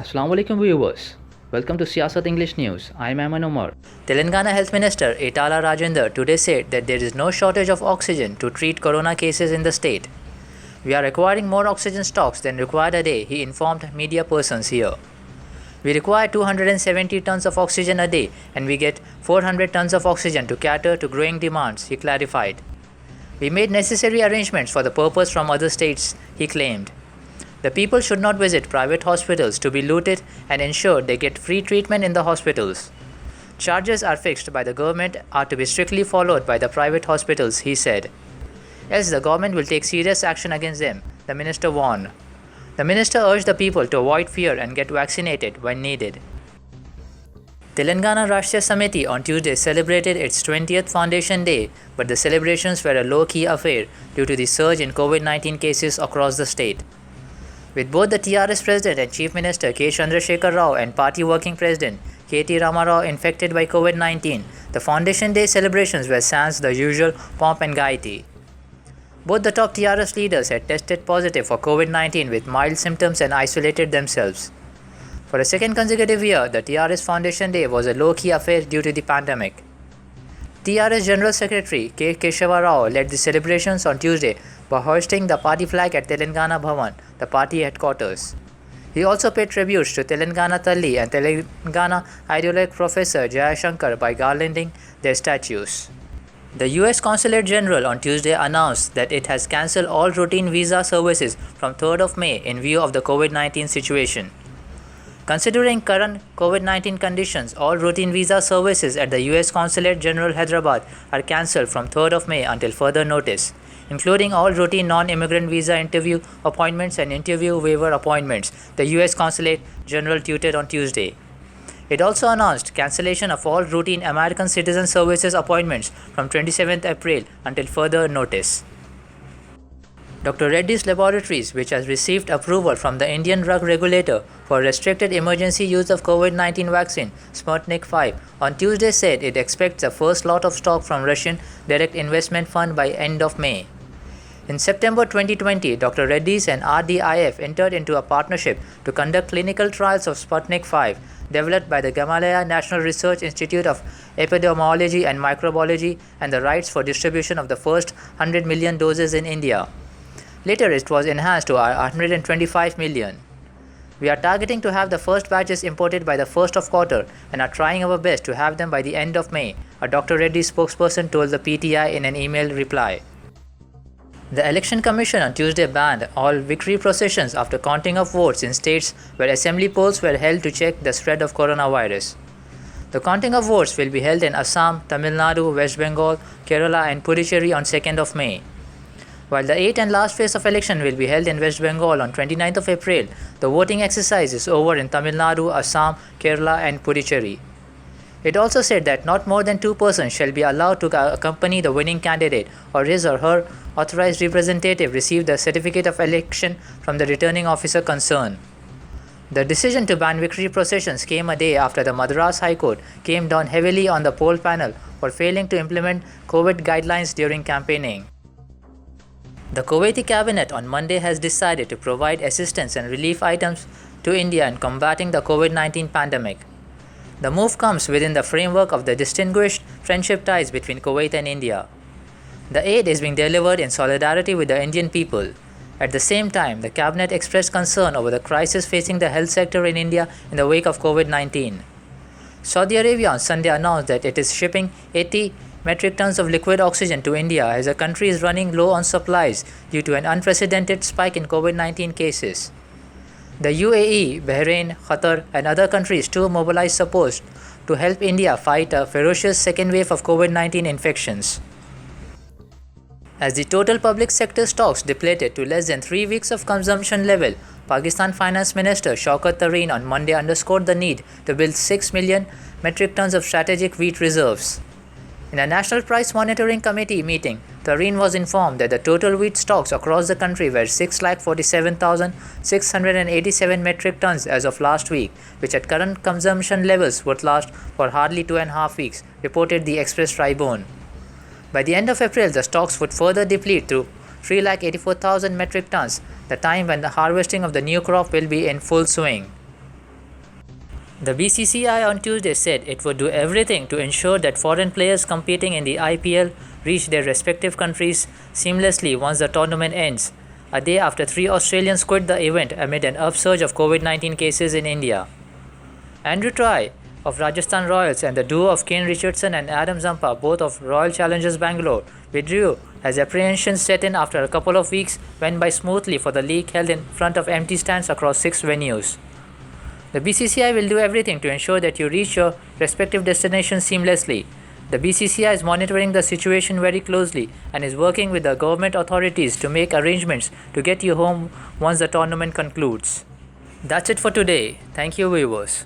Assalamu alaikum viewers. Welcome to Siasat English News. I am Aman Omar. Telangana Health Minister Etala Rajender today said that there is no shortage of oxygen to treat corona cases in the state. We are acquiring more oxygen stocks than required a day, he informed media persons here. We require 270 tons of oxygen a day and we get 400 tons of oxygen to cater to growing demands, he clarified. We made necessary arrangements for the purpose from other states, he claimed. The people should not visit private hospitals to be looted and ensure they get free treatment in the hospitals. Charges are fixed by the government are to be strictly followed by the private hospitals, he said. Else the government will take serious action against them, the minister warned. The minister urged the people to avoid fear and get vaccinated when needed. Telangana Rashtriya Samiti on Tuesday celebrated its 20th Foundation Day, but the celebrations were a low-key affair due to the surge in COVID-19 cases across the state. With both the TRS President and Chief Minister K. Chandrasekhar Rao and Party Working President K.T. Ramarao infected by COVID-19, the Foundation Day celebrations were sans the usual pomp and gaiety. Both the top TRS leaders had tested positive for COVID-19 with mild symptoms and isolated themselves. For a second consecutive year, the TRS Foundation Day was a low-key affair due to the pandemic. TRS General Secretary K. Keshava Rao led the celebrations on Tuesday by hoisting the party flag at Telangana Bhavan, the party headquarters. He also paid tributes to Telangana Talli and Telangana ideologue Professor Jayashankar by garlanding their statues. The US Consulate General on Tuesday announced that it has cancelled all routine visa services from 3rd of May in view of the COVID-19 situation. Considering current COVID-19 conditions, all routine visa services at the US Consulate General Hyderabad are cancelled from 3rd of May until further notice, including all routine non-immigrant visa interview appointments and interview waiver appointments, the US Consulate General tweeted on Tuesday. It also announced cancellation of all routine American citizen services appointments from 27th April until further notice. Dr. Reddy's Laboratories, which has received approval from the Indian drug regulator for restricted emergency use of COVID-19 vaccine Sputnik V, on Tuesday said it expects the first lot of stock from Russian Direct Investment Fund by end of May. In September 2020, Dr. Reddy's and RDIF entered into a partnership to conduct clinical trials of Sputnik V, developed by the Gamaleya National Research Institute of Epidemiology and Microbiology, and the rights for distribution of the first 100 million doses in India. Later, it was enhanced to 125 million. We are targeting to have the first batches imported by the first of quarter and are trying our best to have them by the end of May, a Dr. Reddy spokesperson told the PTI in an email reply. The Election Commission on Tuesday banned all victory processions after counting of votes in states where assembly polls were held to check the spread of coronavirus. The counting of votes will be held in Assam, Tamil Nadu, West Bengal, Kerala and Puducherry on 2nd of May. While the 8th and last phase of election will be held in West Bengal on 29th of April, the voting exercise is over in Tamil Nadu, Assam, Kerala and Puducherry. It also said that not more than 2 persons shall be allowed to accompany the winning candidate or his or her authorized representative receive the certificate of election from the returning officer concerned. The decision to ban victory processions came a day after the Madras High Court came down heavily on the poll panel for failing to implement COVID guidelines during campaigning. The Kuwaiti cabinet on Monday has decided to provide assistance and relief items to India in combating the COVID-19 pandemic. The move comes within the framework of the distinguished friendship ties between Kuwait and India. The aid is being delivered in solidarity with the Indian people. At the same time, the cabinet expressed concern over the crisis facing the health sector in India in the wake of COVID-19. Saudi Arabia on Sunday announced that it is shipping 80 metric tons of liquid oxygen to India as the country is running low on supplies due to an unprecedented spike in COVID-19 cases. The UAE, Bahrain, Qatar and other countries too mobilized support to help India fight a ferocious second wave of COVID-19 infections. As the total public sector stocks depleted to less than 3 weeks of consumption level, Pakistan Finance Minister Shaukat Tareen on Monday underscored the need to build 6 million metric tons of strategic wheat reserves. In a National Price Monitoring Committee meeting, Tareen was informed that the total wheat stocks across the country were 647,687 metric tons as of last week, which at current consumption levels would last for hardly 2.5 weeks, reported the Express Tribune. By the end of April, the stocks would further deplete to 384,000 metric tons, the time when the harvesting of the new crop will be in full swing. The BCCI on Tuesday said it would do everything to ensure that foreign players competing in the IPL reach their respective countries seamlessly once the tournament ends, a day after 3 Australians quit the event amid an upsurge of COVID-19 cases in India. Andrew Try of Rajasthan Royals and the duo of Kane Richardson and Adam Zampa, both of Royal Challengers Bangalore, withdrew as apprehensions set in after a couple of weeks went by smoothly for the league held in front of empty stands across 6 venues. The BCCI will do everything to ensure that you reach your respective destinations seamlessly. The BCCI is monitoring the situation very closely and is working with the government authorities to make arrangements to get you home once the tournament concludes. That's it for today. Thank you, viewers.